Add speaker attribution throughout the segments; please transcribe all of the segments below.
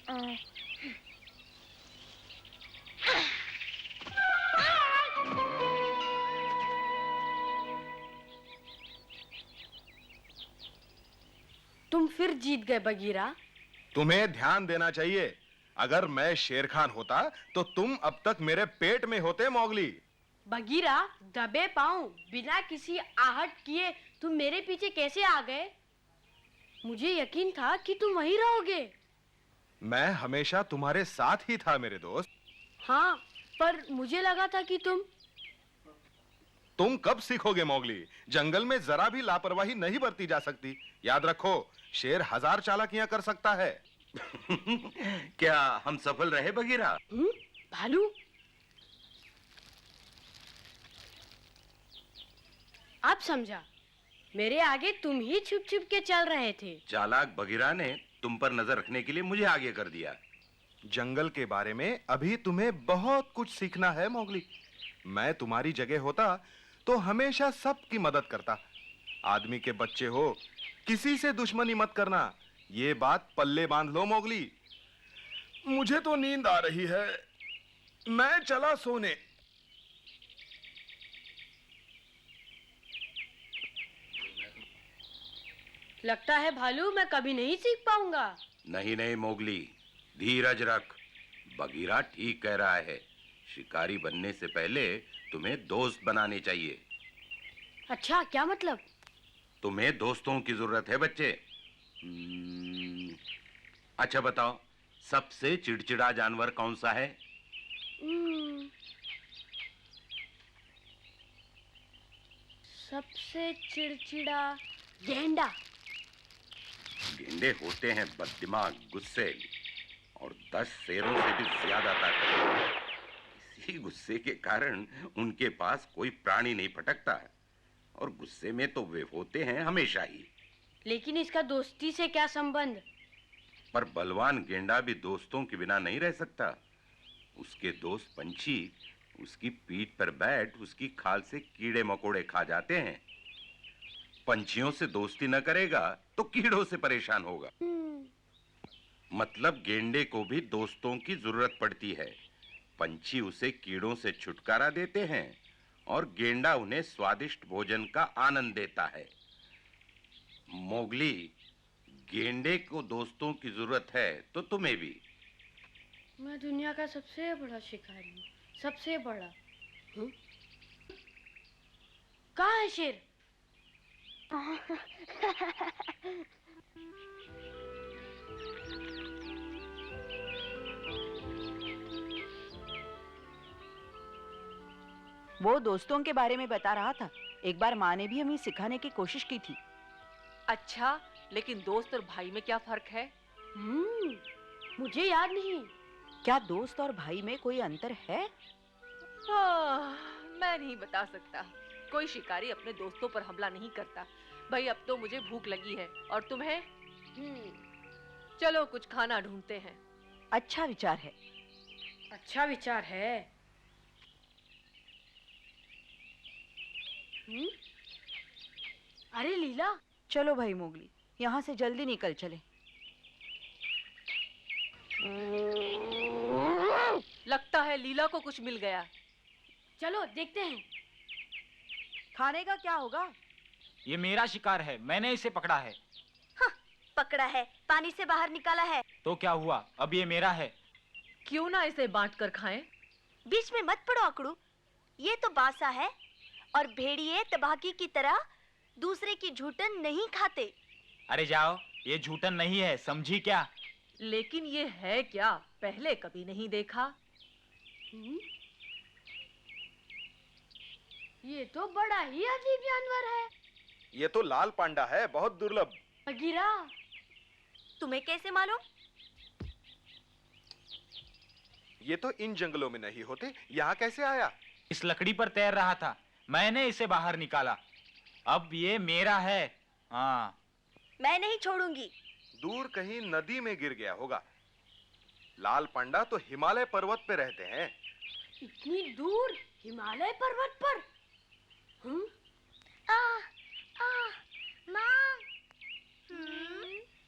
Speaker 1: तुम फिर जीत गए बगीरा।
Speaker 2: तुम्हें ध्यान देना चाहिए। अगर मैं शेर खान होता तो तुम अब तक मेरे पेट में होते मौगली।
Speaker 1: बगीरा, दबे पांव बिना किसी आहट किए तुम मेरे पीछे कैसे आ गए? मुझे यकीन था कि तुम वहीं रहोगे।
Speaker 2: मैं हमेशा तुम्हारे साथ ही था मेरे दोस्त।
Speaker 1: हाँ, पर मुझे लगा था कि
Speaker 2: तुम कब सीखोगे मौगली? जंगल में जरा भी लापरवाही नहीं बरती जा सकती। याद रखो, शेर 1000 चालाकियां कर सकता है।
Speaker 3: क्या हम सफल रहे बगीरा?
Speaker 1: भालू, अब समझा। मेरे आगे तुम ही छुप छुप के चल रहे थे।
Speaker 3: चालाक बगीरा ने तुम पर नजर रखने के लिए मुझे आगे कर दिया।
Speaker 2: जंगल के बारे में अभी तुम्हें बहुत कुछ सीखना है मौगली। मैं तुम्हारी जगह होता तो हमेशा सबकी मदद करता। आदमी के बच्चे हो, किसी से दुश्मनी मत करना। ये बात पल्ले बांध लो मौगली। मुझे तो नींद आ रही है, मैं चला सोने।
Speaker 1: लगता है भालू मैं कभी नहीं सीख पाऊंगा।
Speaker 3: नहीं नहीं मोगली, धीरज रख। बगीरा ठीक कह रहा है। शिकारी बनने से पहले तुम्हें दोस्त बनाने चाहिए।
Speaker 1: अच्छा, क्या मतलब?
Speaker 3: तुम्हें दोस्तों की जरूरत है बच्चे। अच्छा बताओ, सबसे चिड़चिड़ा जानवर कौन सा है?
Speaker 1: सबसे चिड़चिड़ा गेंडा।
Speaker 3: गेंडे होते हैं बददिमाग, गुस्से और 10 शेरों से भी ज्यादा ताकत। इसी गुस्से के कारण उनके पास कोई प्राणी नहीं फटकता है, और गुस्से में तो वे होते हैं हमेशा ही।
Speaker 1: लेकिन इसका दोस्ती से क्या संबंध?
Speaker 3: पर बलवान गेंडा भी दोस्तों के बिना नहीं रह सकता। उसके दोस्त पंछी उसकी पीठ पर बैठ उसकी खाल से कीड़े मकोड़े खा जाते हैं। पंछियों से दोस्ती न करेगा तो कीड़ों से परेशान होगा। मतलब गेंडे को भी दोस्तों की जरूरत पड़ती है। पंछी उसे कीड़ों से छुटकारा देते हैं और गेंडा उन्हें स्वादिष्ट भोजन का आनंद देता है। मोगली, गेंडे को दोस्तों की जरूरत है तो तुम्हें भी।
Speaker 1: मैं दुनिया का सबसे बड़ा शिकारी हूँ, सबसे बड़ा। कहाँ है शेर?
Speaker 4: वो दोस्तों के बारे में बता रहा था। एक बार माँ ने भी हमें सिखाने की कोशिश की थी।
Speaker 5: अच्छा, लेकिन दोस्त और भाई में क्या फर्क है?
Speaker 1: मुझे याद नहीं।
Speaker 4: क्या दोस्त और भाई में कोई अंतर है?
Speaker 5: मैं नहीं बता सकता। कोई शिकारी अपने दोस्तों पर हमला नहीं करता। भाई, अब तो मुझे भूख लगी है, और तुम्हें? चलो कुछ खाना ढूंढते हैं।
Speaker 4: अच्छा विचार है।
Speaker 1: अच्छा विचार है। अरे लीला,
Speaker 4: चलो भाई मोगली, यहाँ से जल्दी निकल चले।
Speaker 5: लगता है लीला को कुछ मिल गया।
Speaker 1: चलो देखते हैं।
Speaker 4: खाने का क्या होगा?
Speaker 6: ये मेरा शिकार है, मैंने इसे पकड़ा है।
Speaker 7: हाँ, पकड़ा है, पानी से बाहर निकाला है।
Speaker 6: तो क्या हुआ, अब ये मेरा है।
Speaker 5: क्यों ना इसे बांट कर खाएं?
Speaker 7: बीच में मत पड़ो अकड़ू, ये तो बासा है, और भेड़िए तबाकी की तरह दूसरे की झूठन नहीं खाते।
Speaker 6: अरे जाओ, ये झूठन नहीं है, समझी क्या?
Speaker 5: लेकिन ये है क्या? पहले कभी नहीं देखा।
Speaker 1: ये तो बड़ा ही अजीब जानवर है।
Speaker 2: ये तो लाल पांडा है, बहुत दुर्लभ।
Speaker 1: बगीरा,
Speaker 7: तुम्हें कैसे मालूम?
Speaker 2: ये तो इन जंगलों में नहीं होते, यहाँ कैसे आया?
Speaker 6: इस लकड़ी पर तैर रहा था, मैंने इसे बाहर निकाला। अब ये मेरा है। हाँ,
Speaker 7: मैं नहीं छोड़ूंगी।
Speaker 2: दूर कहीं नदी में गिर गया होगा। लाल पांडा तो हिमालय पर्वत पे रहते हैं।
Speaker 1: इतनी दूर हिमालय पर्वत पर?
Speaker 7: माँ।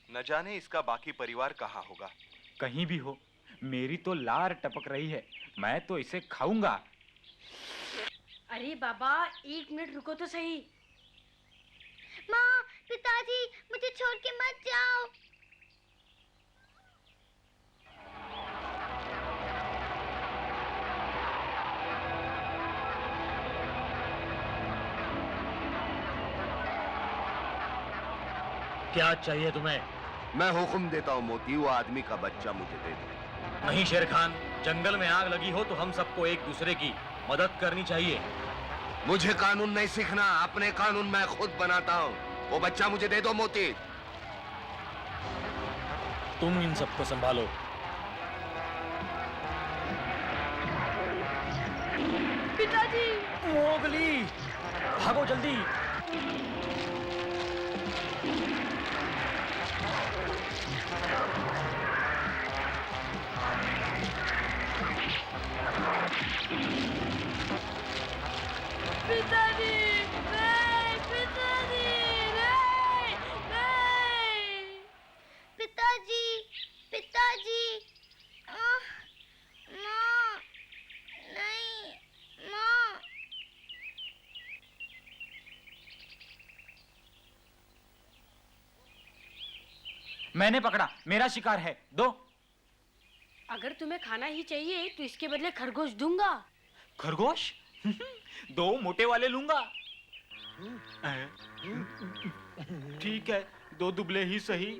Speaker 2: न जाने इसका बाकी परिवार कहाँ होगा।
Speaker 6: कहीं भी हो, मेरी तो लार टपक रही है। मैं तो इसे खाऊंगा।
Speaker 1: अरे बाबा, 1 मिनट रुको तो सही।
Speaker 7: माँ, पिताजी, मुझे छोड़ के मत जाओ।
Speaker 8: क्या चाहिए तुम्हें?
Speaker 9: मैं हुक्म देता हूँ मोती, वो आदमी का बच्चा मुझे दे दो।
Speaker 8: नहीं शेर खान, जंगल में आग लगी हो तो हम सबको एक दूसरे की मदद करनी चाहिए।
Speaker 9: मुझे कानून नहीं सीखना, अपने कानून मैं खुद बनाता हूँ। वो बच्चा मुझे दे दो मोती।
Speaker 8: तुम इन सबको संभालो।
Speaker 1: पिताजी।
Speaker 8: मोगली, भागो जल्दी।
Speaker 1: पिताजी, नहीं, पिताजी, नहीं, नहीं।
Speaker 7: पिताजी, पिताजी, माँ, नहीं, माँ।
Speaker 6: मैंने पकड़ा, मेरा शिकार है, दो।
Speaker 1: अगर तुम्हें खाना ही चाहिए तो इसके बदले खरगोश दूंगा।
Speaker 6: खरगोश? दो मोटे वाले लूंगा। ठीक है, दो दुबले ही सही।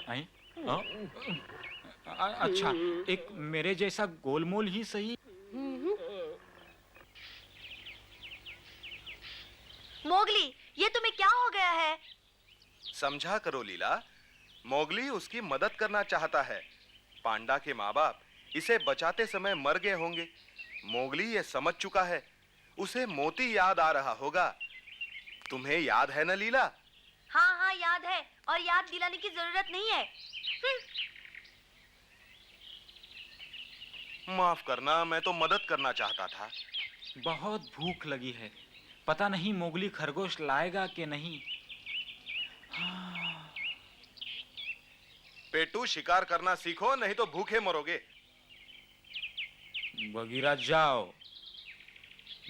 Speaker 6: हैं? हाँ? अच्छा, एक मेरे जैसा गोलमोल ही सही।
Speaker 7: मोगली, ये तुम्हें क्या हो गया है?
Speaker 2: समझा करो लीला, मोगली उसकी मदद करना चाहता है। पांडा के माँ बाप इसे बचाते समय मर गए होंगे। मोगली ये समझ चुका है, उसे मोती याद आ रहा होगा। तुम्हें याद है ना लीला?
Speaker 7: हाँ हाँ, याद है, और याद दिलाने की जरूरत नहीं है।
Speaker 2: माफ करना, मैं तो मदद करना चाहता था।
Speaker 6: बहुत भूख लगी है, पता नहीं मोगली खरगोश लाएगा कि नहीं।
Speaker 2: पेटू, शिकार करना सीखो, नहीं तो भूखे मरोगे।
Speaker 6: बगीरा जाओ,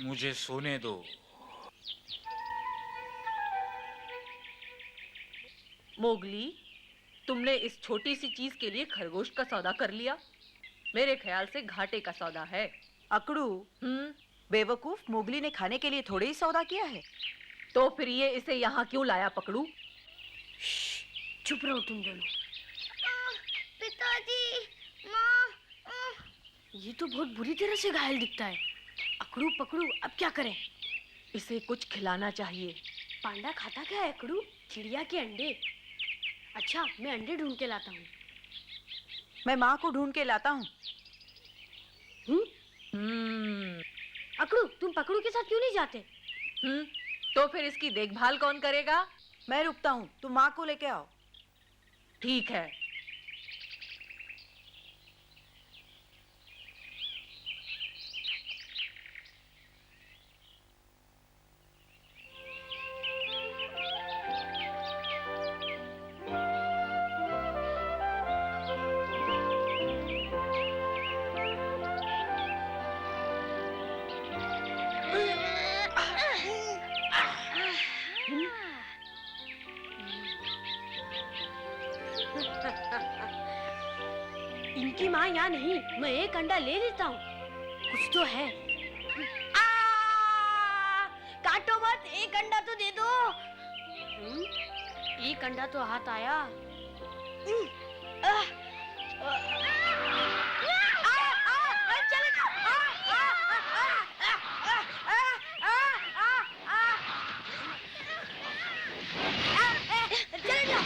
Speaker 6: मुझे सोने दो।
Speaker 5: मोगली, तुमने इस छोटी सी चीज के लिए खरगोश का सौदा कर लिया? मेरे ख्याल से घाटे का सौदा है।
Speaker 4: अकड़ू, बेवकूफ, मोगली ने खाने के लिए थोड़े ही सौदा किया है।
Speaker 5: तो फिर ये इसे यहाँ क्यों लाया पकड़ू?
Speaker 1: चुप रहो तुम दोनों।
Speaker 7: पिताजी, माँ।
Speaker 1: ये तो बहुत बुरी तरह से घायल दिखता है। अकड़ू पकड़ू, अब क्या करें?
Speaker 5: इसे कुछ खिलाना चाहिए।
Speaker 1: पांडा खाता क्या है अकड़ू? चिड़िया के अंडे। अच्छा, मैं अंडे ढूंढ के लाता हूँ।
Speaker 4: मैं माँ को ढूंढ के लाता हूँ।
Speaker 1: अकड़ू, तुम पकड़ू के साथ क्यों नहीं जाते?
Speaker 5: तो फिर इसकी देखभाल कौन करेगा?
Speaker 4: मैं रुकता हूँ, तुम माँ को लेके आओ।
Speaker 5: ठीक है।
Speaker 1: इनकी माँ यहाँ नहीं, मैं एक अंडा ले लेता हूँ। कुछ तो है। काटो मत, एक अंडा तो दे दो। एक अंडा तो हाथ आया। चले जाओ। चले जाओ।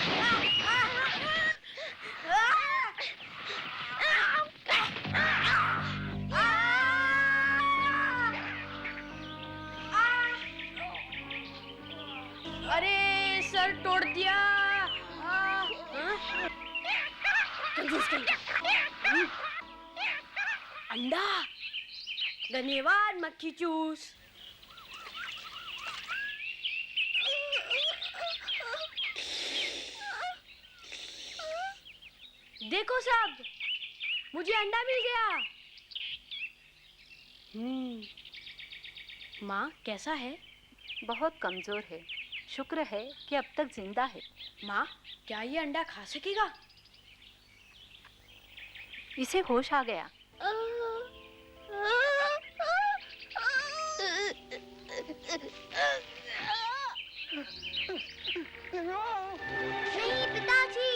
Speaker 1: अरे सर तोड़ दिया। कंजूस कहीं। अंडा। धन्यवाद मक्खी चूस। देखो सब, मुझे अंडा मिल गया। माँ कैसा है?
Speaker 5: बहुत कमजोर है, शुक्र है कि अब तक जिंदा है।
Speaker 1: माँ, क्या ये अंडा खा सकेगा?
Speaker 5: इसे होश आ गया।
Speaker 7: नहीं पिताजी।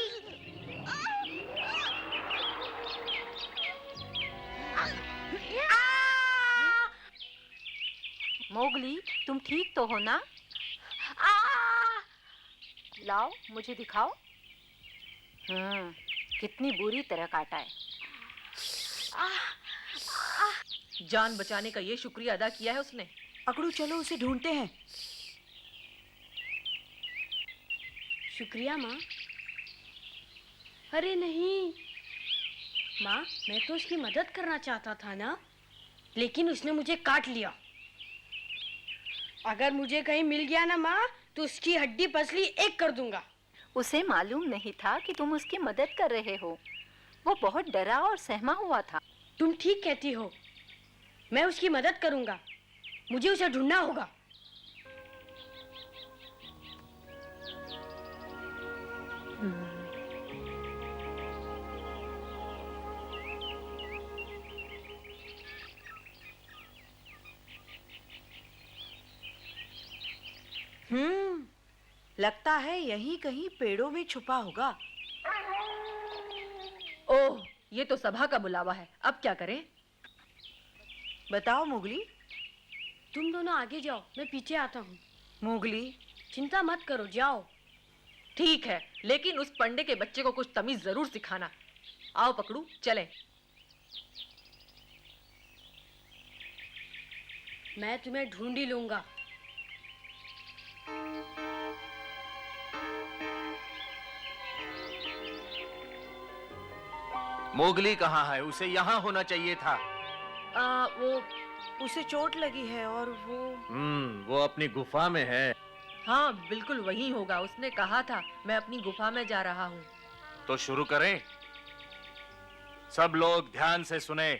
Speaker 5: मोगली, तुम ठीक तो हो ना? लाओ मुझे दिखाओ। कितनी बुरी तरह काटा है। जान बचाने का ये शुक्रिया अदा किया है उसने।
Speaker 4: अकड़ू चलो उसे ढूंढते हैं।
Speaker 1: शुक्रिया माँ। अरे नहीं माँ, मैं तो उसकी मदद करना चाहता था ना, लेकिन उसने मुझे काट लिया। अगर मुझे कहीं मिल गया ना माँ, तो उसकी हड्डी पसली एक कर दूंगा।
Speaker 5: उसे मालूम नहीं था कि तुम उसकी मदद कर रहे हो। वो बहुत डरा और सहमा हुआ था।
Speaker 1: तुम ठीक कहती हो, मैं उसकी मदद करूंगा। मुझे उसे ढूंढना होगा।
Speaker 4: लगता है यहीं कहीं पेड़ों में छुपा होगा।
Speaker 5: ओह, ये तो सभा का बुलावा है। अब क्या करें?
Speaker 4: बताओ मोगली।
Speaker 1: तुम दोनों आगे जाओ, मैं पीछे आता हूँ।
Speaker 4: मोगली,
Speaker 1: चिंता मत करो, जाओ।
Speaker 5: ठीक है, लेकिन उस पंडे के बच्चे को कुछ तमीज जरूर सिखाना। आओ पकड़ू, चलें।
Speaker 1: मैं तुम्हें ढूंढ ही लूंगा।
Speaker 6: मोगली कहाँ है? उसे यहाँ होना चाहिए था।
Speaker 5: वो
Speaker 4: उसे चोट लगी है और
Speaker 8: वो अपनी गुफा में है।
Speaker 5: हाँ, बिल्कुल वही होगा। उसने कहा था मैं अपनी गुफा में जा रहा हूँ।
Speaker 6: तो शुरू करें। सब लोग ध्यान से सुने।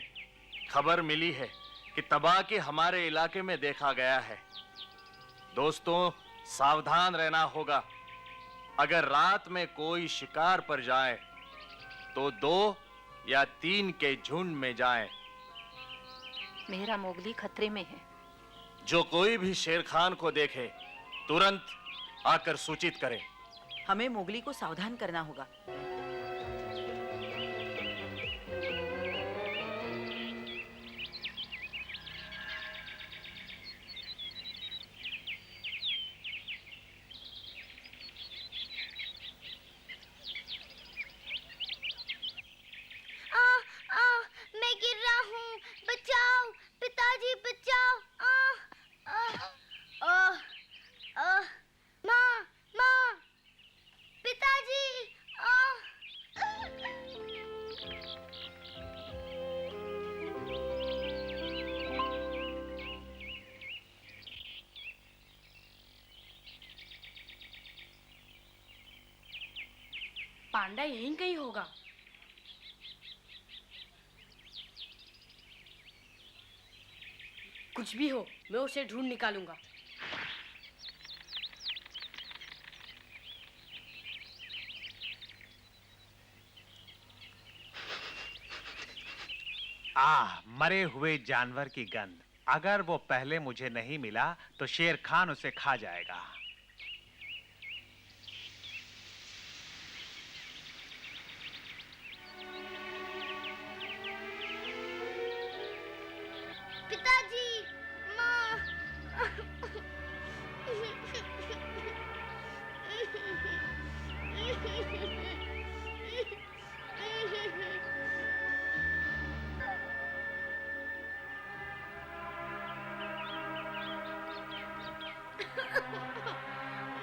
Speaker 6: खबर मिली है कि तबाकी हमारे इलाके में देखा गया है। दोस्तों, सावधान रहना होगा। अगर रात में कोई शिकार पर जाए तो 2 या 3 के झुंड में जाएं।
Speaker 5: मेरा मोगली खतरे में है।
Speaker 6: जो कोई भी शेर खान को देखे तुरंत आकर सूचित करे।
Speaker 4: हमें मोगली को सावधान करना होगा।
Speaker 7: मैं गिर रहा हूँ, बचाओ पिताजी, बचाओ। माँ, माँ, पिताजी।
Speaker 1: पांडा यहीं कहीं होगा। कुछ भी हो, मैं उसे ढूंढ निकालूंगा।
Speaker 10: मरे हुए जानवर की गंध। अगर वो पहले मुझे नहीं मिला तो शेर खान उसे खा जाएगा।
Speaker 7: पिताजी, माँ।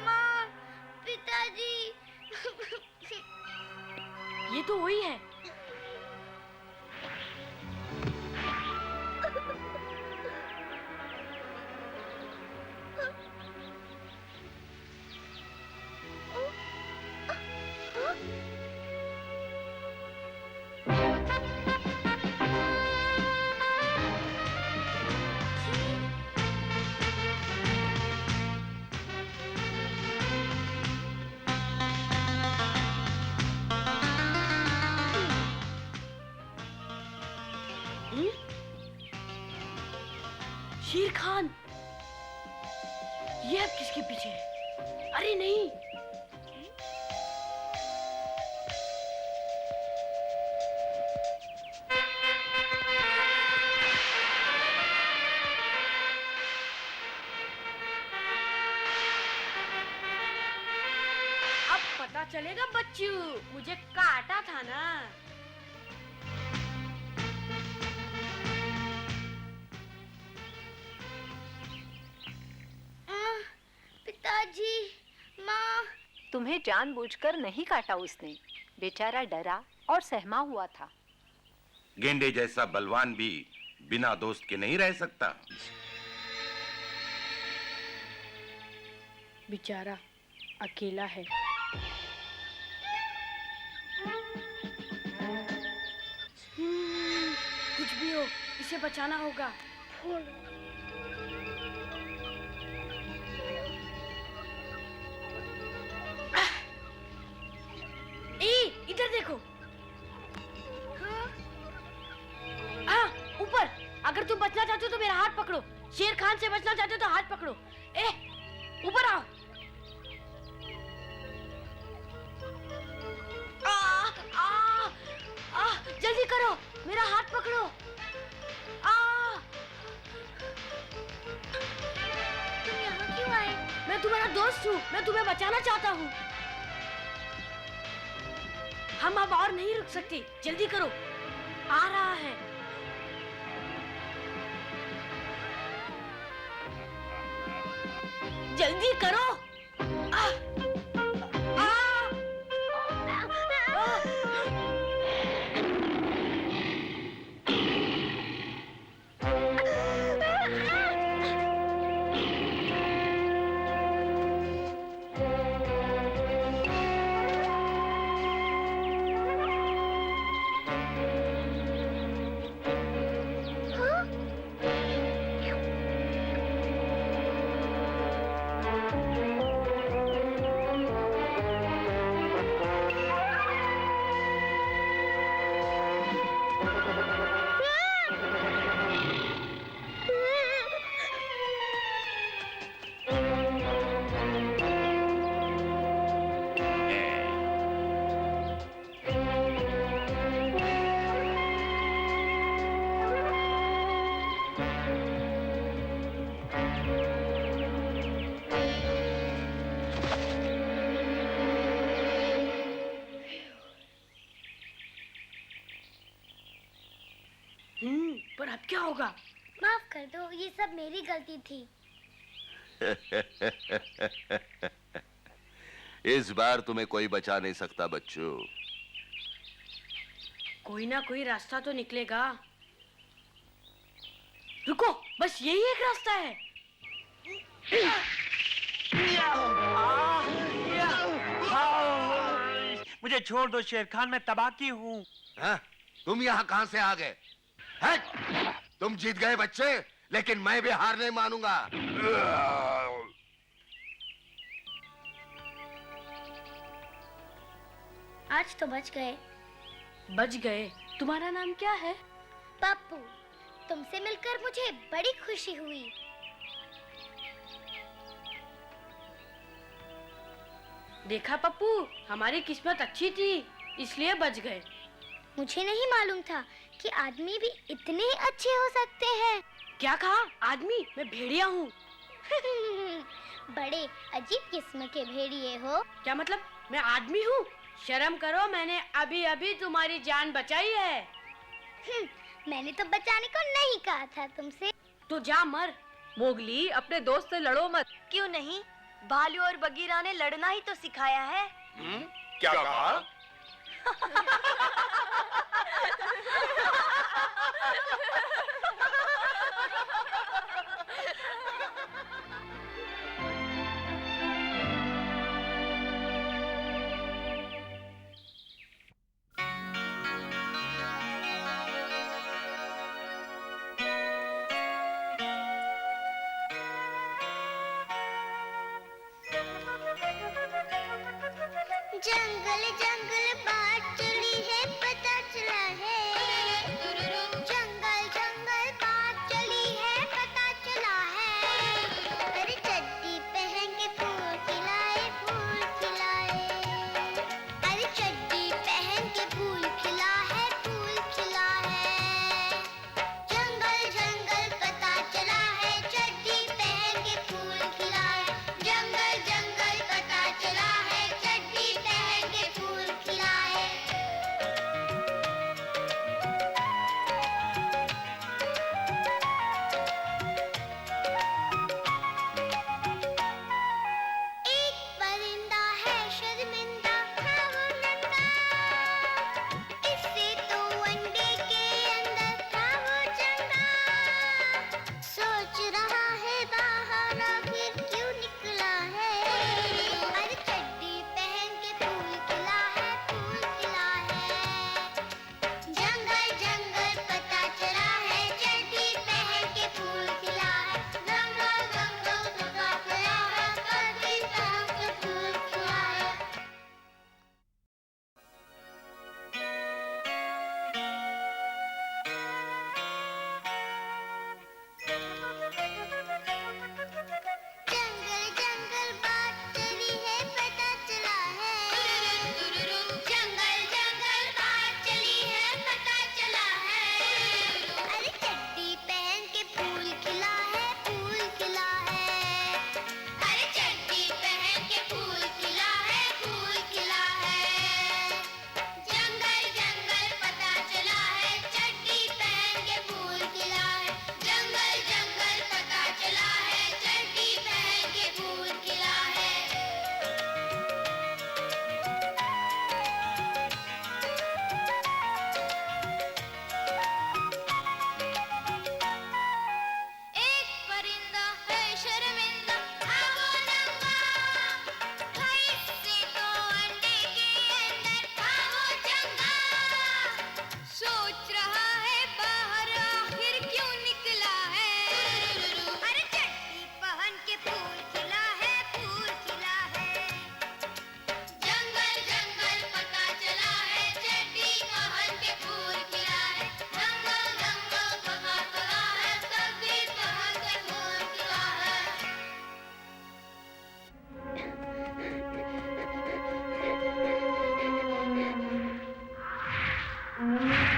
Speaker 7: माँ, पिताजी।
Speaker 1: ये तो वही है। शेर खान, ये अब किसके पीछे है? अरे नहीं, अब पता चलेगा बच्चू, मुझे काटा था ना।
Speaker 7: पिताजी, माँ।
Speaker 5: तुम्हें जानबूझकर नहीं काटा उसने, बेचारा डरा और सहमा हुआ था।
Speaker 3: गेंडे जैसा बलवान भी बिना दोस्त के नहीं रह सकता।
Speaker 1: बेचारा अकेला है। कुछ भी हो, इसे बचाना होगा। इधर देखो। हाँ, ऊपर। अगर तुम बचना चाहते हो तो मेरा हाथ पकड़ो। शेर खान से बचना चाहते हो तो हाथ पकड़ो। ऊपर आओ। जल्दी करो, मेरा हाथ पकड़ो।
Speaker 7: तुम यहाँ क्यों आए?
Speaker 1: मैं तुम्हारा दोस्त हूँ, मैं तुम्हें बचाना चाहता हूँ। हम अब और नहीं रुक सकते, जल्दी करो, आ रहा है। जल्दी करो। पर अब क्या होगा?
Speaker 7: माफ कर दो, ये सब मेरी गलती थी।
Speaker 9: इस बार तुम्हें कोई बचा नहीं सकता बच्चों।
Speaker 1: कोई ना कोई रास्ता तो निकलेगा। रुको, बस यही एक रास्ता है।
Speaker 10: मुझे छोड़ दो शेर खान, मैं तबाकी हूँ।
Speaker 9: तुम यहाँ कहाँ से आ गए? तुम जीत गए बच्चे, लेकिन मैं भी हार नहीं मानूंगा।
Speaker 7: आज तो बच गए।
Speaker 1: बच गए? तुम्हारा नाम क्या है?
Speaker 7: पप्पू, तुमसे मिलकर मुझे बड़ी खुशी हुई।
Speaker 1: देखा पप्पू, हमारी किस्मत अच्छी थी, इसलिए बच गए।
Speaker 7: मुझे नहीं मालूम था कि आदमी भी इतने अच्छे हो सकते हैं।
Speaker 1: क्या कहा? आदमी? मैं भेड़िया हूँ।
Speaker 7: बड़े अजीब किस्म के भेड़िए हो।
Speaker 1: क्या मतलब? मैं आदमी हूँ? शर्म करो, मैंने अभी अभी तुम्हारी जान बचाई है।
Speaker 7: मैंने तो बचाने को नहीं कहा था तुमसे।
Speaker 1: तो जा मर।
Speaker 5: मोगली, अपने दोस्त से लड़ो मत।
Speaker 7: क्यों नहीं, भालू और बगीरा ने लड़ना ही तो सिखाया है।
Speaker 2: क्या कहा?
Speaker 7: जंगल जंगल बात चली है, पता चला है। जंगल जंगल
Speaker 11: सोच रहा है बाहर आखिर क्यों निकला है। अरे चड्डी पहन के फूल खिला है, फूल खिला है। जंगल जंगल पता चला है, चड्डी पहन के फूल खिला है। जंगल जंगल पता चला है, चड्डी पहन के फूल खिला है।
Speaker 1: नहीं।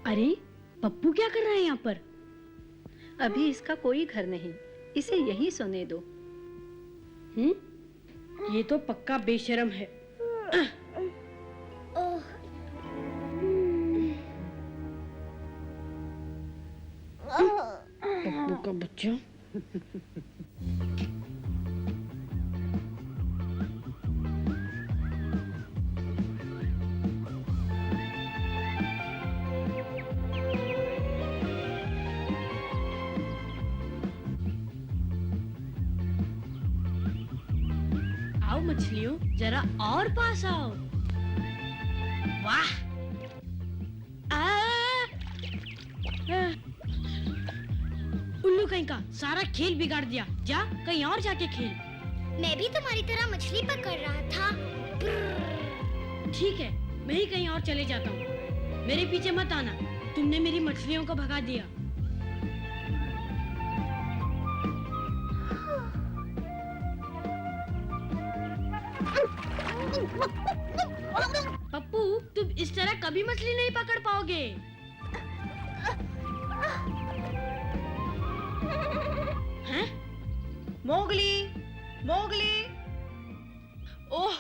Speaker 1: अरे पप्पू क्या कर रहा है यहाँ पर?
Speaker 12: अभी इसका कोई घर नहीं, इसे यहीं सोने दो।
Speaker 1: ये तो पक्का बेशरम है। पप्पू का बच्चा। आओ मछलियों, जरा और पास आओ। वाह! उल्लू कहीं का सारा खेल बिगाड़ दिया। जा कहीं और जाके खेल।
Speaker 11: मैं भी तुम्हारी तरह मछली पकड़ रहा था।
Speaker 1: ठीक है, मैं ही कहीं और चले जाता हूँ। मेरे पीछे मत आना, तुमने मेरी मछलियों को भगा दिया। पप्पू, तुम इस तरह कभी मछली नहीं पकड़ पाओगे। हैं?
Speaker 5: Mowgli, Mowgli. ओह,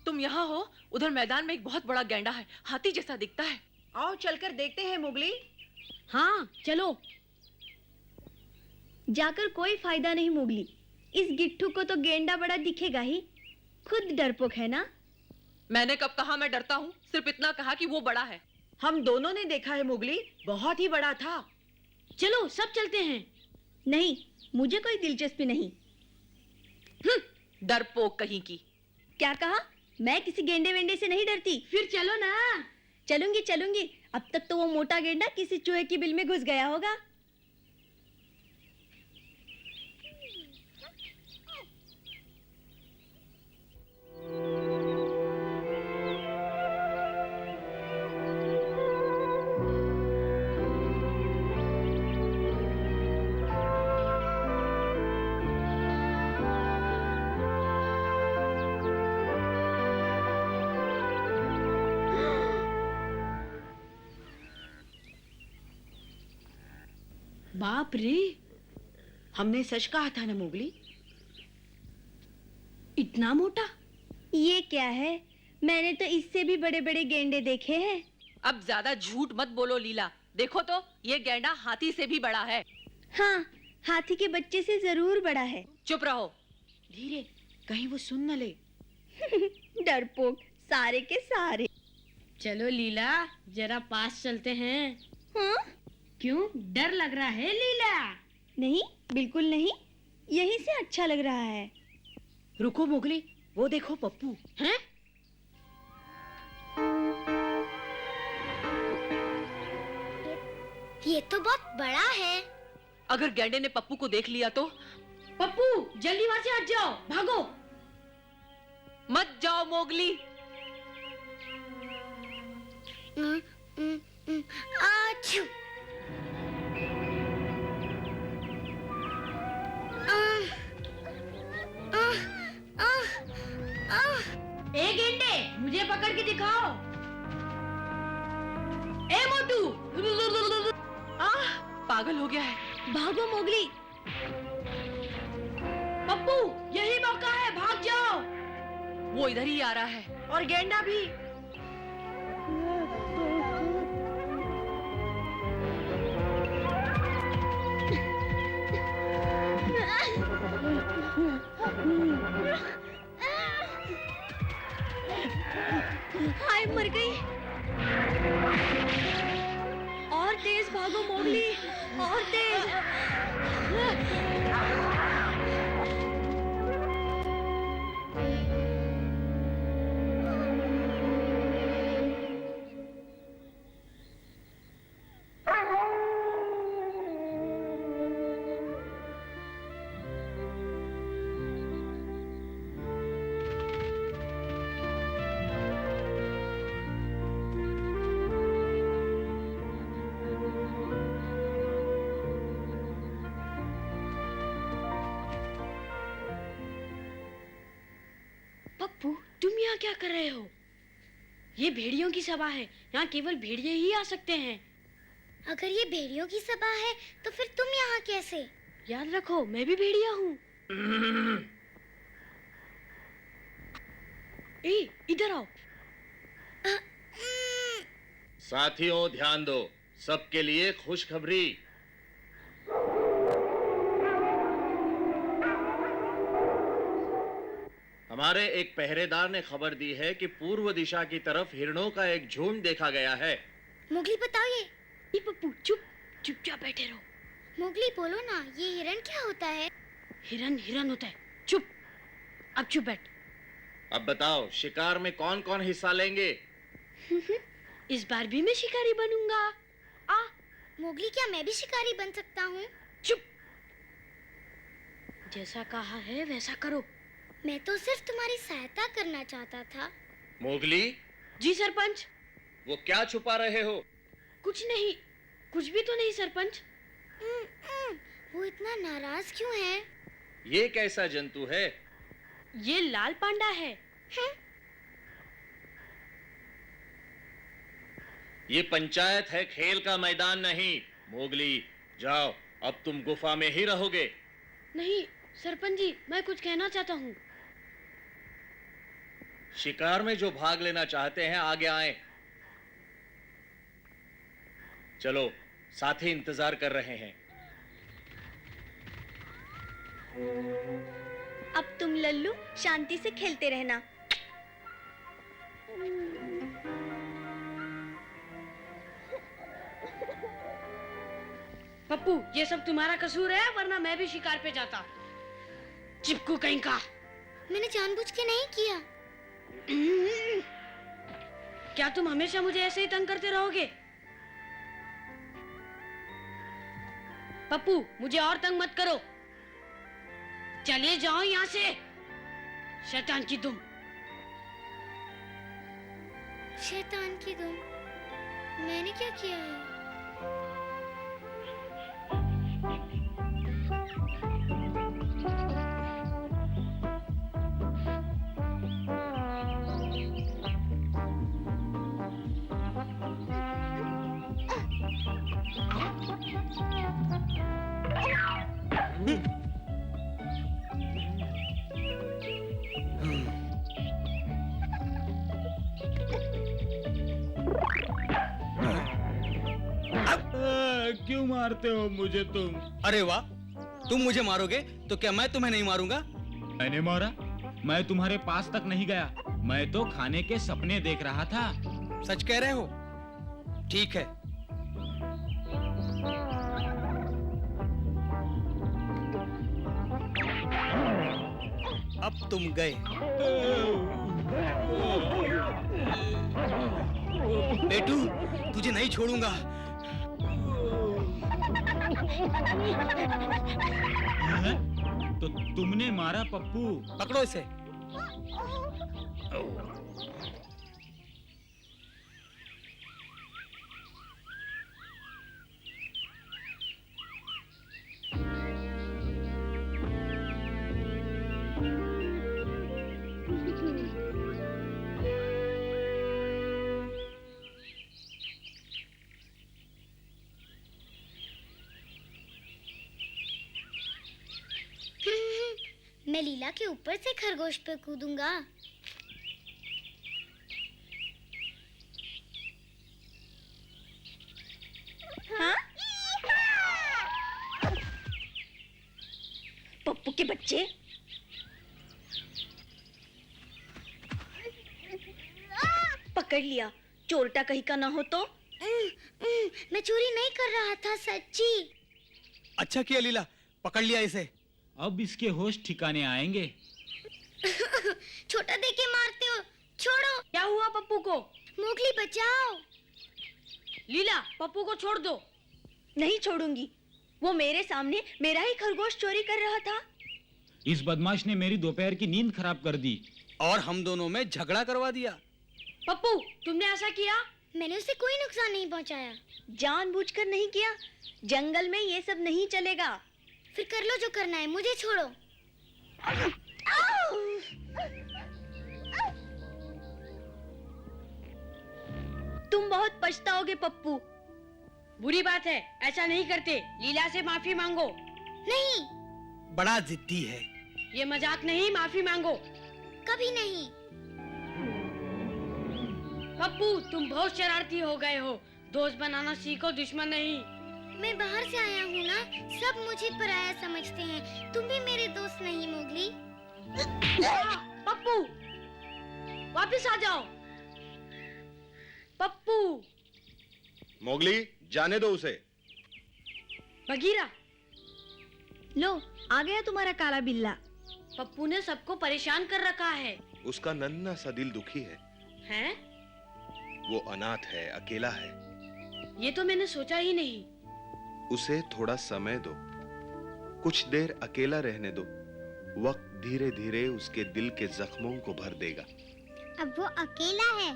Speaker 5: तुम यहाँ हो? उधर मैदान में एक बहुत बड़ा गैंडा है, हाथी जैसा दिखता है।
Speaker 4: आओ चलकर देखते हैं मोगली।
Speaker 1: हाँ चलो।
Speaker 7: जाकर कोई फायदा नहीं मोगली, इस गिट्ठू को तो गेंडा बड़ा दिखेगा ही, खुद डरपोक है ना।
Speaker 5: मैंने कब कहा मैं डरता हूँ? सिर्फ इतना कहा कि वो बड़ा है।
Speaker 4: हम दोनों ने देखा है मोगली, बहुत ही बड़ा था।
Speaker 1: चलो सब चलते हैं।
Speaker 7: नहीं, मुझे कोई दिलचस्पी नहीं।
Speaker 5: डरपोक कहीं की।
Speaker 7: क्या कहा? मैं किसी गेंडे वेंडे से नहीं डरती।
Speaker 1: फिर चलो ना।
Speaker 7: चलूंगी चलूंगी। अब तक तो वो मोटा गेंडा किसी चूहे की बिल में घुस गया होगा।
Speaker 1: बाप रे,
Speaker 4: हमने सच कहा था ना मोगली।
Speaker 1: इतना मोटा?
Speaker 7: ये क्या है? मैंने तो इससे भी बड़े बड़े गेंडे देखे हैं।
Speaker 5: अब ज्यादा झूठ मत बोलो लीला। देखो तो, ये गैंडा हाथी से भी बड़ा है।
Speaker 7: हाँ, हाथी के बच्चे से जरूर बड़ा है।
Speaker 5: चुप रहो।
Speaker 4: धीरे, कहीं वो सुन न ले।
Speaker 7: डरपोक सारे के सारे।
Speaker 1: चलो लीला, जरा पास चलते हैं।
Speaker 7: हाँ?
Speaker 1: क्यों, डर लग रहा है लीला?
Speaker 7: नहीं, बिल्कुल नहीं, यहीं से अच्छा लग रहा है।
Speaker 4: रुको मोगली, वो देखो पप्पू।
Speaker 1: हैं?
Speaker 11: ये तो बहुत बड़ा है।
Speaker 5: अगर गैंडे ने पप्पू को देख लिया तो?
Speaker 1: पप्पू, जल्दी वहां से हट जाओ, भागो।
Speaker 5: मत जाओ मोगली।
Speaker 11: आछू।
Speaker 1: ए गेंडे, मुझे पकड़ के दिखाओ। ए मोटू।
Speaker 5: पागल हो गया है।
Speaker 7: भागो मोगली।
Speaker 5: वो इधर ही आ रहा है।
Speaker 1: और गेंडा भी।
Speaker 7: हाय, मर गई। और तेज भागो मोगली, और तेज।
Speaker 1: पप्पू, तुम यहाँ क्या कर रहे हो? ये भेड़ियों की सभा है, यहाँ केवल भेड़िए ही आ सकते हैं।
Speaker 11: अगर ये भेड़ियों की सभा है तो फिर तुम यहाँ कैसे?
Speaker 1: याद रखो, मैं भी भेड़िया हूँ। ए, इधर आओ।
Speaker 6: साथियों, ध्यान दो, सबके लिए खुशखबरी। हमारे एक पहरेदार ने खबर दी है कि पूर्व दिशा की तरफ हिरणों का एक झुंड देखा गया है।
Speaker 11: मोगली बताओ ये।
Speaker 1: ए पप्पू, चुपचाप बैठे रहो।
Speaker 11: मोगली बोलो ना, ये हिरण क्या होता है?
Speaker 1: हिरन हिरन होता है। चुप, अब चुप बैठ।
Speaker 6: अब बताओ, शिकार में कौन कौन हिस्सा लेंगे?
Speaker 1: इस बार भी मैं शिकारी बनूंगा। आ,
Speaker 11: मोगली, क्या मैं भी शिकारी बन सकता हूँ?
Speaker 1: चुप, जैसा कहा है वैसा करो।
Speaker 11: मैं तो सिर्फ तुम्हारी सहायता करना चाहता था।
Speaker 6: मोगली,
Speaker 1: जी सरपंच।
Speaker 6: वो क्या छुपा रहे हो?
Speaker 1: कुछ नहीं, कुछ भी तो नहीं सरपंच।
Speaker 11: वो इतना नाराज क्यों है?
Speaker 6: ये कैसा जंतु है?
Speaker 1: ये लाल पांडा है।
Speaker 6: ये पंचायत है, खेल का मैदान नहीं। मोगली, जाओ, अब तुम गुफा में ही रहोगे।
Speaker 1: नहीं सरपंच जी, मैं कुछ कहना चाहता हूँ।
Speaker 6: शिकार में जो भाग लेना चाहते हैं आगे आएं। चलो, साथी इंतजार कर रहे हैं।
Speaker 7: अब तुम लल्लू शांति से खेलते रहना।
Speaker 1: पप्पू, ये सब तुम्हारा कसूर है, वरना मैं भी शिकार पे जाता। चिपकू कहीं का।
Speaker 11: मैंने जानबूझ के नहीं किया।
Speaker 1: क्या तुम हमेशा मुझे ऐसे ही तंग करते रहोगे? पप्पू, मुझे और तंग मत करो। चले जाओ यहाँ से, शैतान की तुम।
Speaker 11: शैतान की तुम? मैंने क्या किया है?
Speaker 13: क्यों मारते हो मुझे तुम?
Speaker 14: अरे वाह, तुम मुझे मारोगे तो क्या मैं तुम्हें नहीं मारूंगा?
Speaker 13: मैंने मारा? मैं तुम्हारे पास तक नहीं गया, मैं तो खाने के सपने देख रहा था।
Speaker 14: सच कह रहे हो? ठीक है। अब तुम गए। बेटू, तुझे नहीं छोड़ूंगा।
Speaker 13: तो तुमने मारा पप्पू?
Speaker 14: पकड़ो इसे।
Speaker 11: मैं लीला के ऊपर से खरगोश पे कूदूंगा।
Speaker 7: बच्चे। पकड़ लिया, चोरटा कहीं का ना हो तो। मैं चोरी नहीं कर रहा था, सच्ची।
Speaker 14: अच्छा किया लीला, पकड़ लिया इसे।
Speaker 13: अब इसके होश ठिकाने आएंगे।
Speaker 11: छोटा देख के मारते हो, छोड़ो।
Speaker 1: क्या हुआ पप्पू को?
Speaker 11: मोगली बचाओ।
Speaker 1: लीला, पप्पू को छोड़ दो।
Speaker 7: नहीं छोड़ूंगी, वो मेरे सामने मेरा ही खरगोश चोरी कर रहा था।
Speaker 13: इस बदमाश ने मेरी दोपहर की नींद खराब कर दी
Speaker 14: और हम दोनों में झगड़ा करवा दिया।
Speaker 1: पप्पू, तुमने ऐसा किया?
Speaker 11: मैंने उसे कोई नुकसान नहीं पहुंचाया।
Speaker 7: जानबूझकर नहीं किया। जंगल में ये सब नहीं चलेगा।
Speaker 11: फिर कर लो जो करना है, मुझे छोड़ो।
Speaker 7: तुम बहुत पछताओगे पप्पू।
Speaker 1: बुरी बात है, ऐसा नहीं करते। लीला से माफी मांगो।
Speaker 11: नहीं।
Speaker 14: बड़ा जिद्दी है।
Speaker 1: ये मजाक नहीं, माफी मांगो।
Speaker 11: कभी नहीं।
Speaker 1: पप्पू, तुम बहुत शरारती हो गए हो। दोस्त बनाना सीखो, दुश्मन नहीं।
Speaker 11: मैं बाहर से आया हूँ ना, सब मुझे पराया समझते हैं। तुम भी मेरे दोस्त नहीं मोगली।
Speaker 1: पप्पू, वापस आ जाओ। पप्पू।
Speaker 2: मोगली, जाने दो उसे।
Speaker 1: बगीरा,
Speaker 7: लो, आ गया तुम्हारा काला बिल्ला।
Speaker 1: पप्पू ने सबको परेशान कर रखा है।
Speaker 2: उसका नन्हा सा दिल दुखी है।
Speaker 1: हैं?
Speaker 2: वो अनाथ है, अकेला है।
Speaker 1: ये तो मैंने सोचा ही नहीं।
Speaker 2: उसे थोड़ा समय दो, कुछ देर अकेला रहने दो। वक्त धीरे धीरे उसके दिल के जख्मों को भर देगा।
Speaker 11: अब वो अकेला है।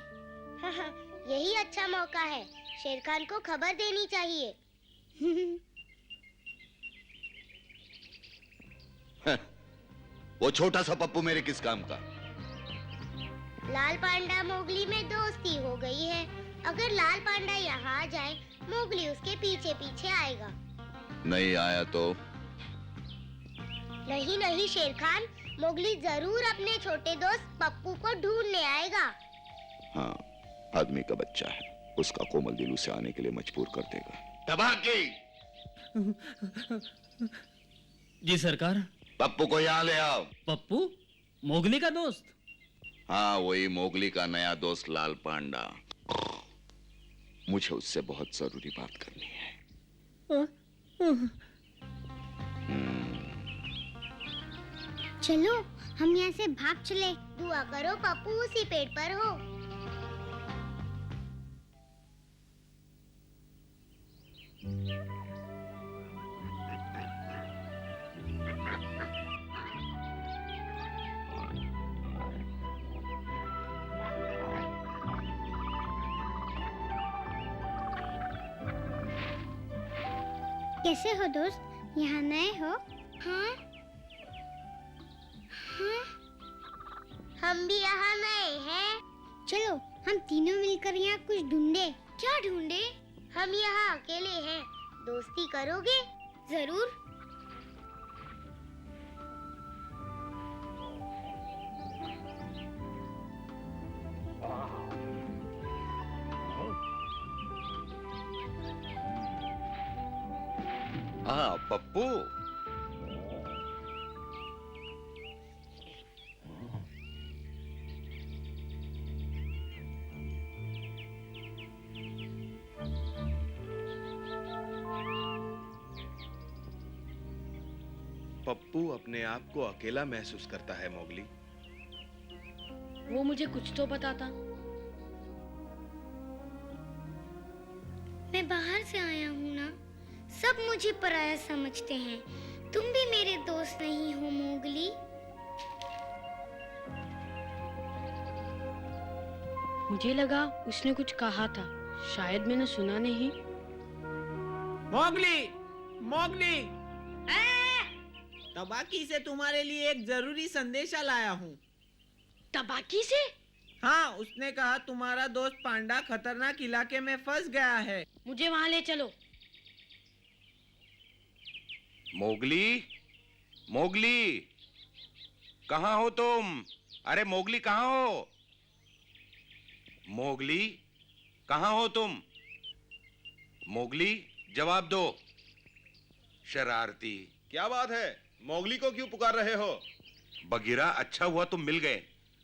Speaker 11: यही अच्छा मौका है, शेर खान को खबर देनी चाहिए।
Speaker 9: वो छोटा सा पप्पू मेरे किस काम का?
Speaker 11: लाल पांडा मोगली में दोस्ती हो गई है। अगर लाल पांडा यहाँ आ जाए, मोगली उसके पीछे पीछे आएगा।
Speaker 9: नहीं आया तो?
Speaker 11: नहीं नहीं शेर खान, मोगली जरूर अपने छोटे दोस्त पप्पू को ढूंढने आएगा।
Speaker 9: हाँ, आदमी का बच्चा है, उसका कोमल दिल उसे आने के लिए मजबूर कर देगा। तबाकी!
Speaker 14: जी सरकार।
Speaker 9: पप्पू को यहाँ ले आओ।
Speaker 14: पप्पू, मोगली का दोस्त?
Speaker 9: हाँ, वही मोगली का नया दोस्त लाल पांडा। मुझे उससे बहुत जरूरी बात करनी है।
Speaker 11: चलो हम यहाँ से भाग चले। दुआ करो पप्पू उसी पेड़ पर हो। कैसे हो दोस्त? यहाँ नए हो? हाँ? हाँ? हम भी यहाँ नए हैं। चलो हम तीनों मिलकर यहाँ कुछ ढूंढे। क्या ढूंढे? हम यहाँ अकेले हैं, दोस्ती करोगे? जरूर।
Speaker 3: हाँ पप्पू,
Speaker 2: पप्पू अपने आप को अकेला महसूस करता है मोगली।
Speaker 1: वो मुझे कुछ तो बताता।
Speaker 11: मैं बाहर से आया हूँ ना, सब मुझे पराया समझते हैं। तुम भी मेरे दोस्त नहीं हो मोगली।
Speaker 1: मुझे लगा उसने कुछ कहा था, शायद मैंने सुना नहीं।
Speaker 15: मोगली, मोगली, तबाकी से तुम्हारे लिए एक जरूरी संदेशा लाया हूँ।
Speaker 1: तबाकी से?
Speaker 15: हाँ, उसने कहा तुम्हारा दोस्त पांडा खतरनाक इलाके में फंस गया है।
Speaker 1: मुझे वहाँ ले चलो।
Speaker 3: मोगली, मोगली, कहाँ हो तुम? अरे मोगली कहाँ हो? मोगली, कहाँ हो तुम? मोगली, जवाब दो। शरारती।
Speaker 2: क्या बात है? मोगली को क्यों पुकार रहे हो?
Speaker 3: बगीरा, अच्छा हुआ तुम मिल गए।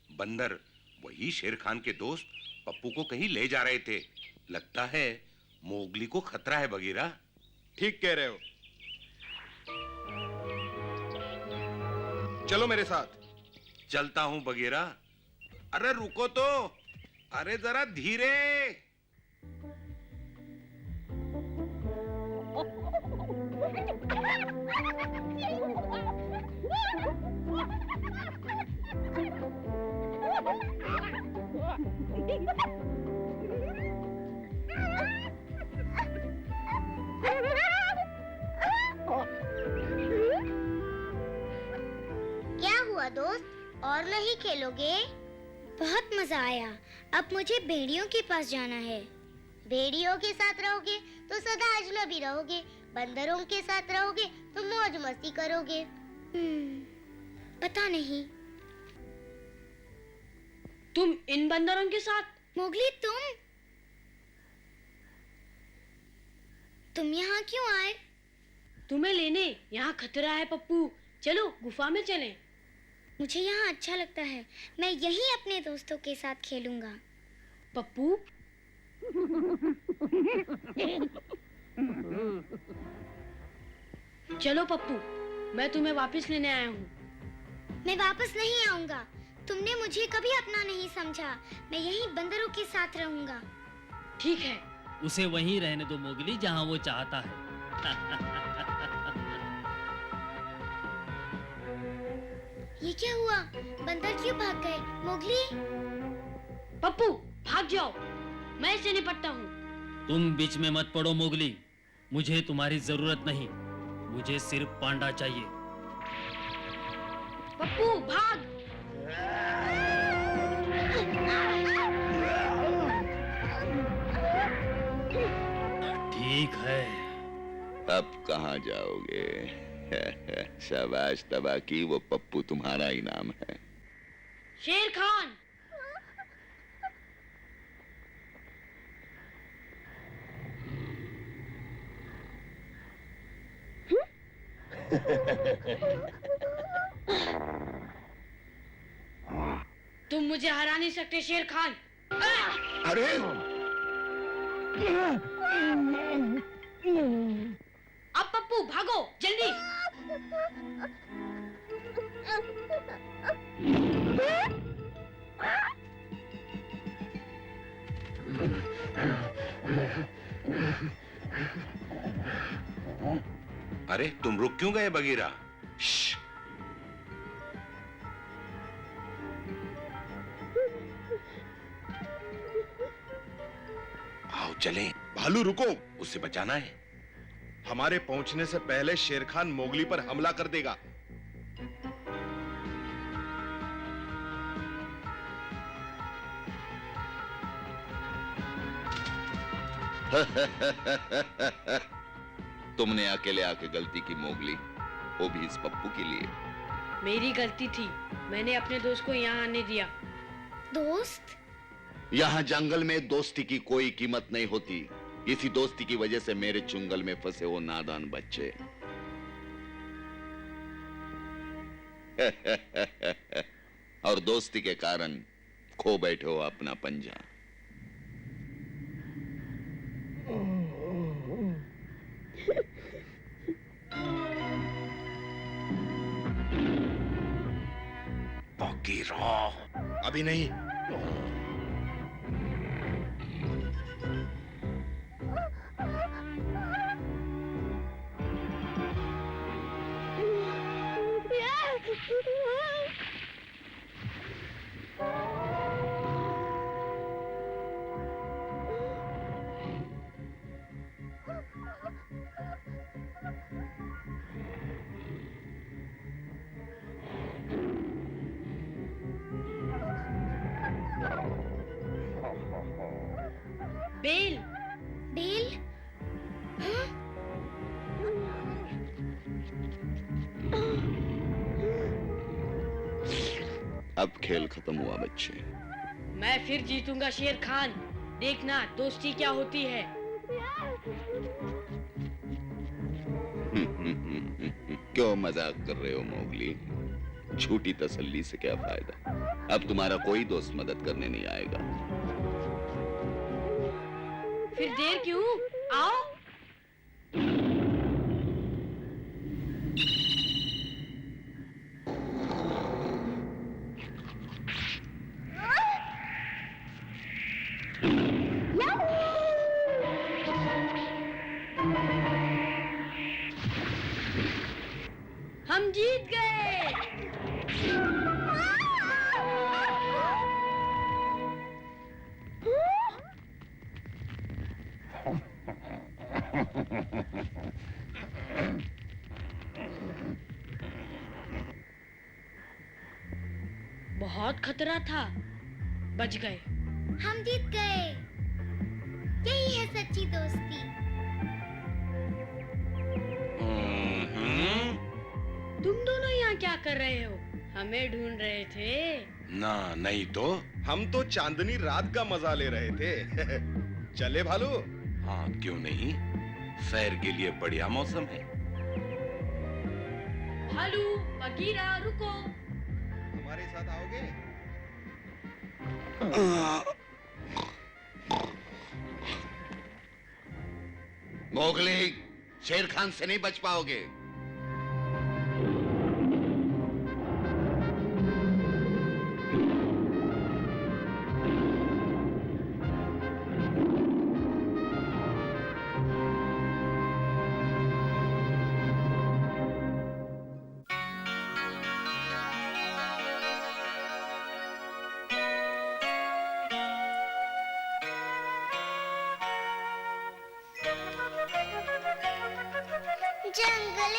Speaker 3: बंदर वही शेर खान के दोस्त पप्पू को कहीं ले जा रहे थे। लगता है मोगली को खतरा है बगीरा।
Speaker 2: ठीक कह रहे हो। चलो मेरे साथ।
Speaker 3: चलता हूं बगीरा। अरे रुको तो, अरे जरा धीरे।
Speaker 11: क्या हुआ दोस्त, और नहीं खेलोगे? बहुत मजा आया। अब मुझे भेड़ियों के पास जाना है। भेड़ियों के साथ रहोगे तो सदा अजनबी रहोगे, बंदरों के साथ रहोगे तो मौज मस्ती करोगे। पता नहीं।
Speaker 1: तुम इन बंदरों के साथ?
Speaker 11: मोगली, तुम यहाँ क्यों आए?
Speaker 1: तुम्हें लेने। यहाँ खतरा है पप्पू, चलो गुफा में चलें।
Speaker 11: मुझे यहाँ अच्छा लगता है, मैं यहीं अपने दोस्तों के साथ खेलूंगा।
Speaker 1: पप्पू, चलो पप्पू, मैं तुम्हें वापस लेने आया हूँ।
Speaker 11: मैं वापस नहीं आऊंगा। तुमने मुझे कभी अपना नहीं समझा। मैं यहीं बंदरों के साथ रहूंगा।
Speaker 1: ठीक है।
Speaker 16: उसे वहीं रहने दो मोगली, जहाँ वो चाहता है।
Speaker 11: ये क्या हुआ? बंदर क्यों भाग गए? मोगली,
Speaker 1: पप्पू भाग जाओ, मैं इससे निपटता हूँ।
Speaker 16: तुम बीच में मत पड़ो मोगली, मुझे तुम्हारी जरूरत नहीं। मुझे सिर्फ पांडा चाहिए।
Speaker 1: पप्पू भाग।
Speaker 16: ठीक है।
Speaker 9: अब कहाँ जाओगे? शाबाश तबाकी, वो पप्पू तुम्हारा इनाम है।
Speaker 1: शेर खान। तुम मुझे हरा नहीं सकते शेर खान।
Speaker 9: अरे
Speaker 1: अब पप्पू भागो जल्दी।
Speaker 3: अरे तुम रुक क्यों गए बगीरा? आओ चलें।
Speaker 2: भालू रुको,
Speaker 3: उसे बचाना है।
Speaker 2: हमारे पहुंचने से पहले शेर खान मोगली पर हमला कर देगा।
Speaker 9: तुमने अकेले आके गलती की मोगली, वो भी इस पप्पू के लिए।
Speaker 1: मेरी गलती थी, मैंने अपने दोस्त को यहाँ आने दिया।
Speaker 11: दोस्त?
Speaker 9: यहाँ जंगल में दोस्ती की कोई कीमत नहीं होती। इसी दोस्ती की वजह से मेरे चुंगल में फंसे वो नादान बच्चे। और दोस्ती के कारण खो बैठे हो अपना पंजा।
Speaker 3: बगीरा,
Speaker 2: अभी नहीं।
Speaker 1: बेल।
Speaker 11: बेल? हाँ?
Speaker 9: अब खेल खत्म हुआ बच्चे।
Speaker 1: मैं फिर जीतूंगा शेर खान, देखना दोस्ती क्या होती है।
Speaker 9: क्यों मजाक कर रहे हो मोगली? झूठी तसल्ली से क्या फायदा? अब तुम्हारा कोई दोस्त मदद करने नहीं आएगा।
Speaker 1: फिर देर क्यों? आओ। हम जीत गए। बहुत खतरा था, बच गए।
Speaker 11: हम जीत गए। यही है सच्ची दोस्ती।
Speaker 1: तुम दोनों यहाँ क्या कर रहे हो? हमें ढूंढ रहे थे।
Speaker 3: ना नहीं तो
Speaker 2: हम तो चांदनी रात का मजा ले रहे थे। चले भालू?
Speaker 3: हाँ, क्यों नहीं? सैर के लिए बढ़िया मौसम है।
Speaker 1: भालू, बगीरा, रुको।
Speaker 2: हमारे साथ आओगे?
Speaker 9: मोगली, शेर खान से नहीं बच पाओगे।
Speaker 11: जंगल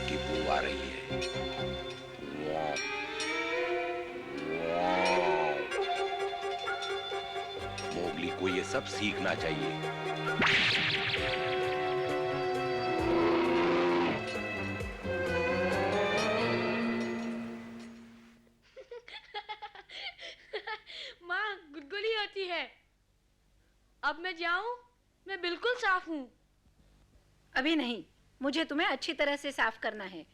Speaker 3: की बू आ रही है। वाह, मोगली को ये सब सीखना चाहिए।
Speaker 1: माँ गुदगुली होती है। अब मैं जाऊं? मैं बिल्कुल साफ हूँ।
Speaker 12: अभी नहीं, मुझे तुम्हें अच्छी तरह से साफ करना है।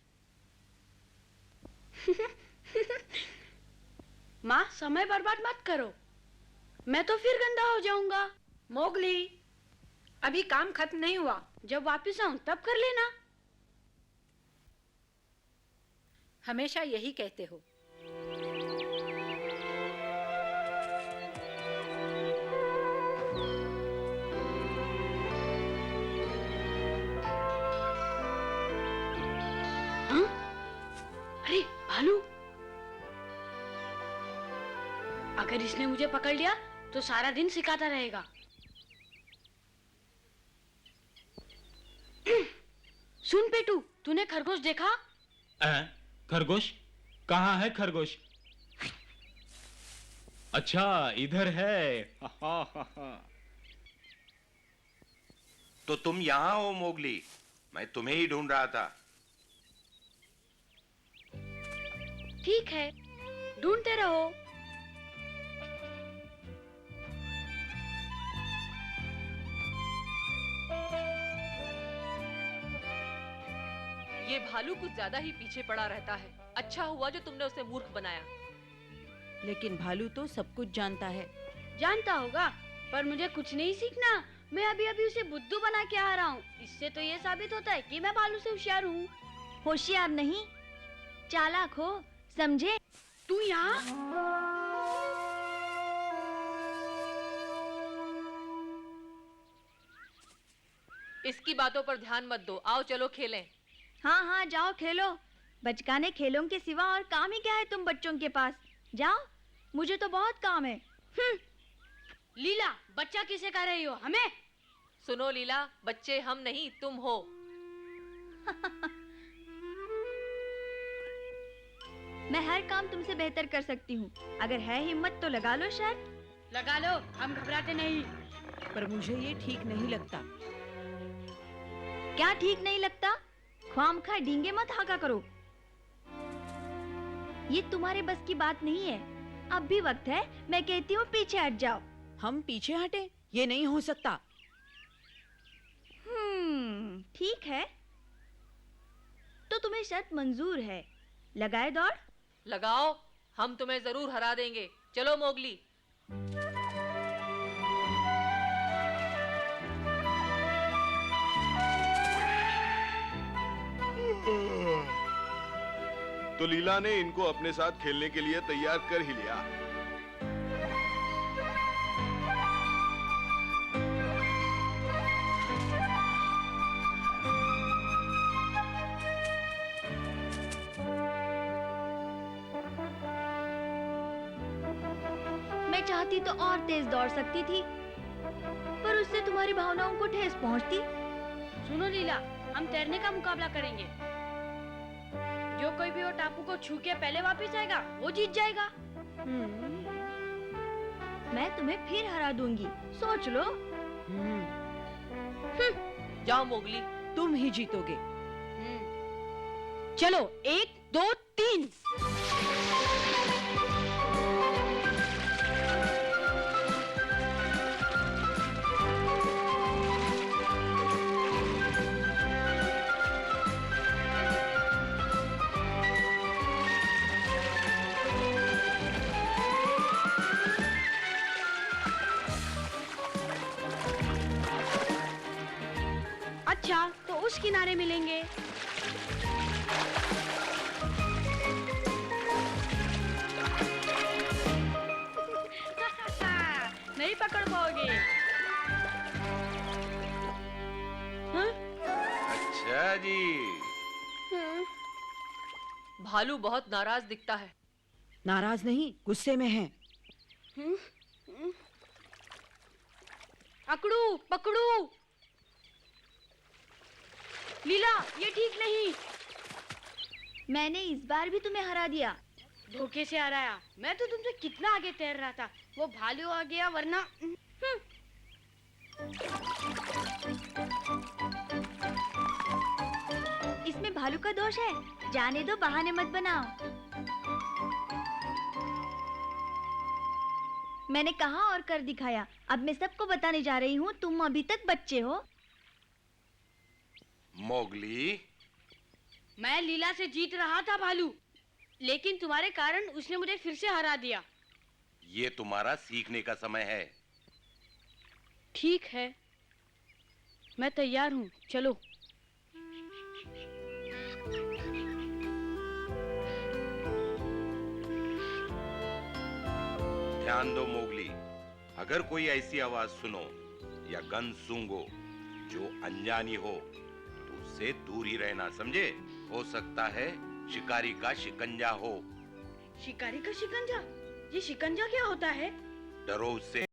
Speaker 1: माँ समय बर्बाद मत करो, मैं तो फिर गंदा हो जाऊंगा।
Speaker 12: मोगली, अभी काम खत्म नहीं हुआ।
Speaker 1: जब वापस आऊं तब कर लेना।
Speaker 12: हमेशा यही कहते हो।
Speaker 1: हाँ? अरे भालू, अगर इसने मुझे पकड़ लिया तो सारा दिन सिखाता रहेगा। सुन पेटू, तूने खरगोश देखा?
Speaker 13: खरगोश? कहाँ है खरगोश? अच्छा, इधर है।
Speaker 3: तो तुम यहाँ हो मोगली, मैं तुम्हें ही ढूंढ रहा था।
Speaker 1: ठीक है, ढूंढते रहो।
Speaker 5: ये भालू कुछ ज्यादा ही पीछे पड़ा रहता है। अच्छा हुआ जो तुमने उसे मूर्ख बनाया।
Speaker 4: लेकिन भालू तो सब कुछ जानता है।
Speaker 1: जानता होगा, पर मुझे कुछ नहीं सीखना। मैं अभी अभी उसे बुद्धू बना के आ रहा हूँ। इससे तो ये साबित होता है कि मैं भालू से होशियार हूँ।
Speaker 7: होशियार नहीं, चालाक हो, समझे?
Speaker 1: तू यहाँ?
Speaker 5: इसकी बातों पर ध्यान मत दो, आओ चलो खेलें।
Speaker 7: हाँ हाँ जाओ खेलो। बचकाने खेलों के सिवा और काम ही क्या है तुम बच्चों के पास? जाओ, मुझे तो बहुत काम है।
Speaker 1: लीला, बच्चा किसे कह रही हो? हमें?
Speaker 5: सुनो लीला, बच्चे हम नहीं तुम हो।
Speaker 7: मैं हर काम तुमसे बेहतर कर सकती हूँ। अगर है हिम्मत तो लगा लो शर्त।
Speaker 1: लगा लो, हम घबराते नहीं।
Speaker 4: पर मुझे ये ठीक नहीं लगता।
Speaker 7: क्या ठीक नहीं लगता? ख्वामखा डींगे मत हाका करो। ये तुम्हारे बस की बात नहीं है। अब भी वक्त है, मैं कहती हूँ पीछे हट जाओ।
Speaker 4: हम पीछे हटे? ये नहीं हो सकता।
Speaker 7: ठीक है, तो तुम्हें शर्त मंजूर है। लगाए दौड़?
Speaker 5: लगाओ, हम तुम्हें जरूर हरा देंगे। चलो मोगली।
Speaker 2: तो लीला ने इनको अपने साथ खेलने के लिए तैयार कर ही लिया।
Speaker 7: मैं चाहती तो और तेज दौड़ सकती थी, पर उससे तुम्हारी भावनाओं को ठेस पहुंचती।
Speaker 1: सुनो लीला, हम तैरने का मुकाबला करेंगे। जो कोई भी वो टापू को छू के पहले वापस आएगा, वो जीत जाएगा।
Speaker 7: मैं तुम्हें फिर हरा दूंगी, सोच लो।
Speaker 5: जाओ मोगली,
Speaker 4: तुम ही जीतोगे।
Speaker 1: चलो, 1 2 3। अच्छा, तो उस किनारे मिलेंगे। नहीं पकड़ पाओगे। हाँ?
Speaker 3: अच्छा जी।
Speaker 5: भालू बहुत नाराज दिखता है।
Speaker 4: नाराज नहीं, गुस्से में है।
Speaker 1: अकड़ू, पकड़ू। लीला, ये ठीक नहीं।
Speaker 7: मैंने इस बार भी तुम्हें हरा दिया।
Speaker 1: धोखे से हराया। मैं तो तुमसे कितना आगे तैर रहा था, वो भालू आ गया, वरना
Speaker 7: इसमें भालू का दोष है। जाने दो, बहाने मत बनाओ। मैंने कहा और कर दिखाया। अब मैं सबको बताने जा रही हूँ, तुम अभी तक बच्चे हो।
Speaker 3: मोगली,
Speaker 1: मैं लीला से जीत रहा था भालू, लेकिन तुम्हारे कारण उसने मुझे फिर से हरा दिया।
Speaker 3: ये तुम्हारा सीखने का समय है।
Speaker 1: ठीक है, मैं तैयार हूँ, चलो।
Speaker 3: ध्यान दो मोगली, अगर कोई ऐसी आवाज सुनो या गंध सूंघो जो अनजानी हो तो उससे दूर ही रहना, समझे? हो सकता है शिकारी का शिकंजा हो।
Speaker 1: शिकारी का शिकंजा? ये शिकंजा क्या होता है?
Speaker 3: डरो उससे।